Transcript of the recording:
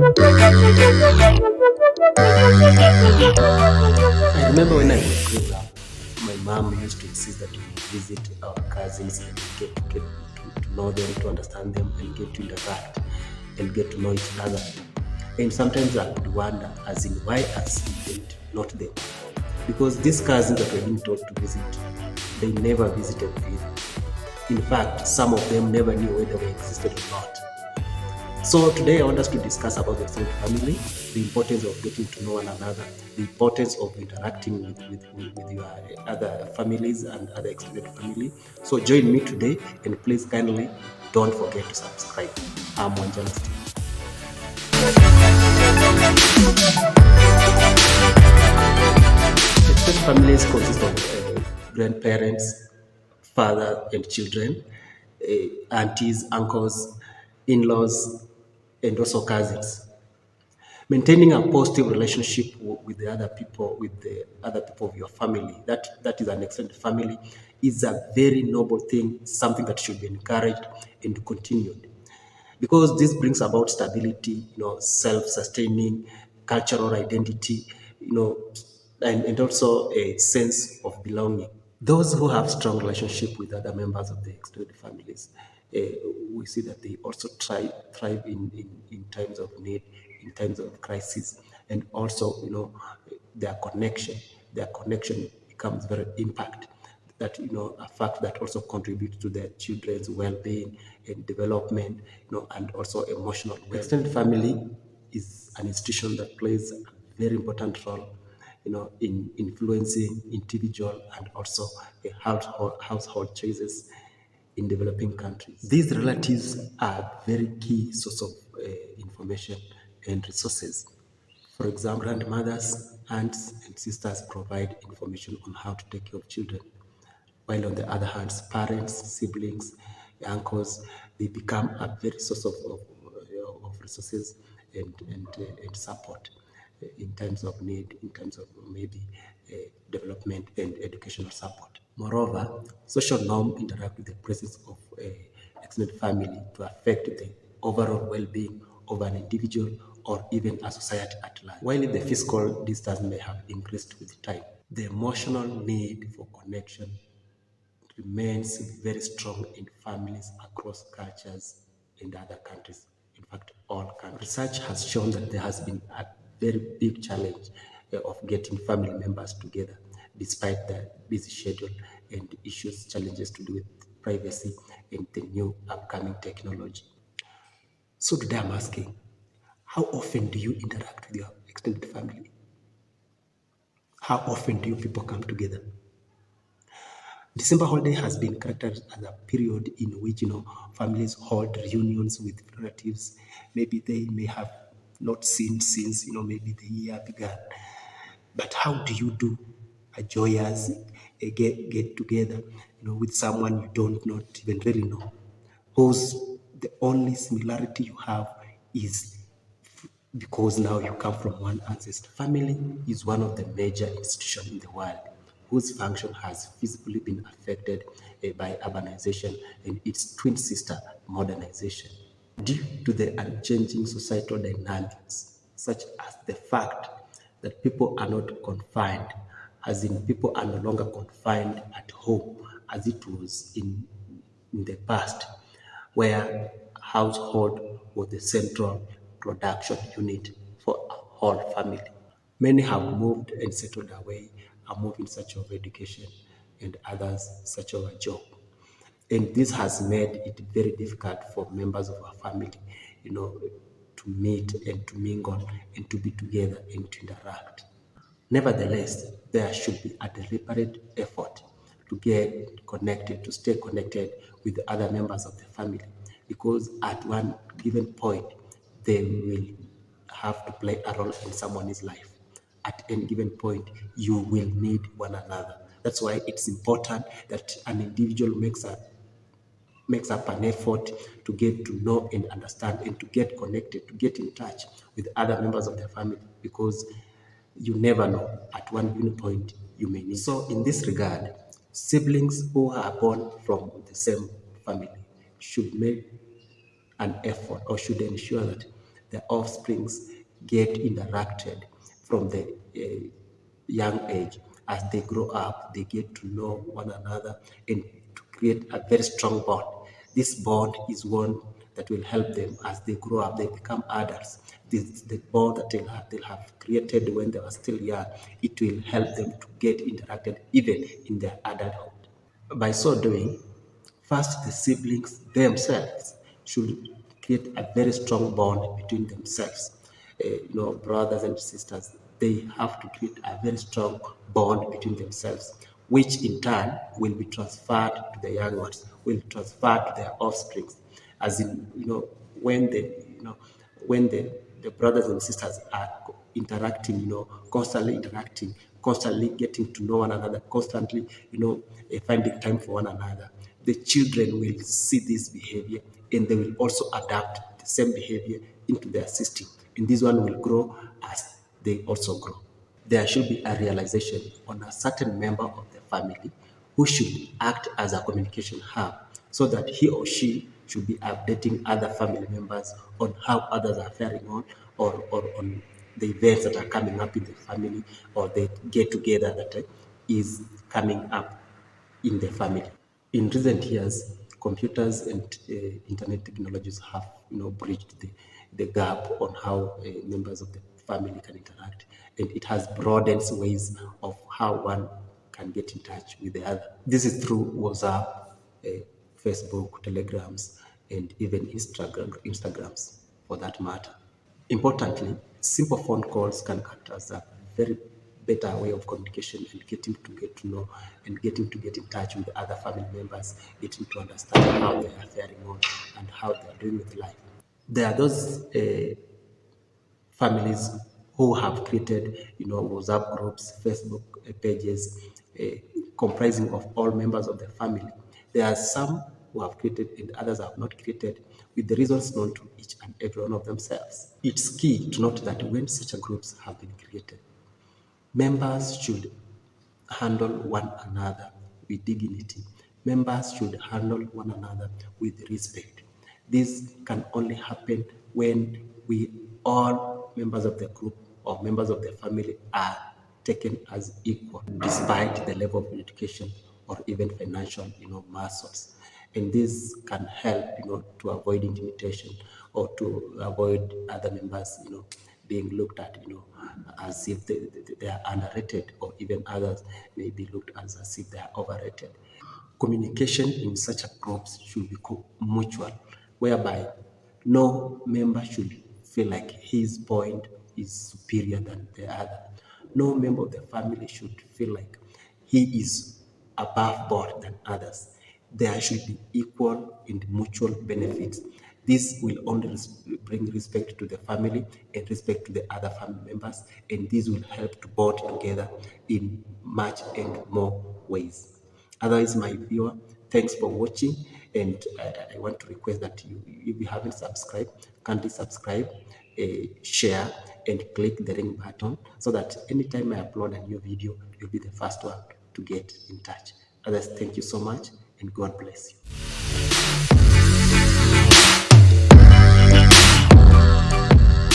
I remember when I was growing up, my mom used to insist that we visit our cousins and get to know them, to understand them, and get to interact and get to know each other. And sometimes I would wonder, as in, why us and not them? Because these cousins that were being told to visit, they never visited me. In fact, some of them never knew whether we existed or not. So today I want us to discuss about the extended family, the importance of getting to know one another, the importance of interacting with your other families and other extended family. So join me today, and please kindly don't forget to subscribe. I'm Wansteve. Extended families consist of grandparents, father and children, aunties, uncles, in-laws, and also cousins. Maintaining a positive relationship with the other people of your family, that is an extended family, is a very noble thing, something that should be encouraged and continued, because this brings about stability, self-sustaining cultural identity, and also a sense of belonging. Those who have strong relationship with other members of the extended families, uh, we see that they also thrive in times of need, in times of crisis, and also, their connection, their connection becomes very impact. That, a fact that also contributes to their children's well-being and development, and also emotional well. Extended family is an institution that plays a very important role, in influencing individual and also household choices in developing countries. These relatives are very key source of information and resources. For example, grandmothers, aunts, and sisters provide information on how to take care of children, while on the other hand, parents, siblings, uncles, they become a very source of resources and support in times of need, in terms of maybe development and educational support. Moreover, social norms interact with the presence of extended family to affect the overall well-being of an individual or even a society at large. While the physical distance may have increased with time, the emotional need for connection remains very strong in families across cultures and other countries. In fact, all countries. Research has shown that there has been a very big challenge of getting family members together, despite the busy schedule and challenges to do with privacy and the new upcoming technology. So today I'm asking, how often do you interact with your extended family? How often do you people come together? December holiday has been characterized as a period in which, families hold reunions with relatives. Maybe they may have not seen since, maybe the year began. But how do you do a joyous get together, with someone you don't not even really know, whose the only similarity you have is because now you come from one ancestor. Family is one of the major institutions in the world whose function has visibly been affected by urbanization and its twin sister, modernization. Due to the unchanging societal dynamics, such as the fact that people are not confined, as in people are no longer confined at home as it was in the past, where household was the central production unit for a whole family. Many have moved and settled away, are moving in search of education, and others in search of a job. And this has made it very difficult for members of our family, to meet and to mingle and to be together and to interact. Nevertheless, there should be a deliberate effort to get connected, to stay connected with the other members of the family, because at one given point, they will have to play a role in someone's life. At any given point, you will need one another. That's why it's important that an individual makes up an effort to get to know and understand and to get connected, to get in touch with other members of the family, because you never know, at one given point you may need. So in this regard, siblings who are born from the same family should make an effort, or should ensure that their offsprings get interacted from the young age. As they grow up, they get to know one another and to create a very strong bond. This bond is one that will help them as they grow up, they become adults. The bond that they'll have created when they were still young, it will help them to get interacted even in their adulthood. By so doing, first the siblings themselves should create a very strong bond between themselves. Brothers and sisters, they have to create a very strong bond between themselves, which in turn will be transferred to the young ones, will transfer to their offspring. As in, when the brothers and sisters are interacting, constantly interacting, constantly getting to know one another, constantly, finding time for one another, the children will see this behavior and they will also adapt the same behavior into their system. And this one will grow as they also grow. There should be a realization on a certain member of the family who should act as a communication hub so that he or she should be updating other family members on how others are faring on, or on the events that are coming up in the family, or the get together that is coming up in the family. In recent years, computers and internet technologies have bridged the gap on how members of the family can interact, and it has broadened ways of how one can get in touch with the other. This is through WhatsApp, uh, Facebook, Telegrams, and even Instagrams for that matter. Importantly, simple phone calls can act as a very better way of communication and getting to get to know and getting to get in touch with other family members, getting to understand how they are faring on and how they are doing with life. There are those families who have created, WhatsApp groups, Facebook pages, uh, comprising of all members of the family. There are some who have created and others have not created, with the reasons known to each and every one of themselves. It's key to note that when such groups have been created, members should handle one another with dignity. Members should handle one another with respect. This can only happen when we all members of the group or members of the family are taken as equal, despite the level of education or even financial, muscles. And this can help, to avoid intimidation or to avoid other members, being looked at, as if they are underrated, or even others may be looked at as if they are overrated. Communication in such a groups should be mutual, whereby no member should feel like his point is superior than the other. No member of the family should feel like he is above board than others. There should be equal and mutual benefits. This will only bring respect to the family and respect to the other family members, and this will help to bond together in much and more ways. Otherwise, my viewer, thanks for watching, and I want to request that if you haven't subscribed, kindly subscribe, share, and click the ring button so that anytime I upload a new video, you'll be the first one to get in touch. Others, thank you so much, and God bless you.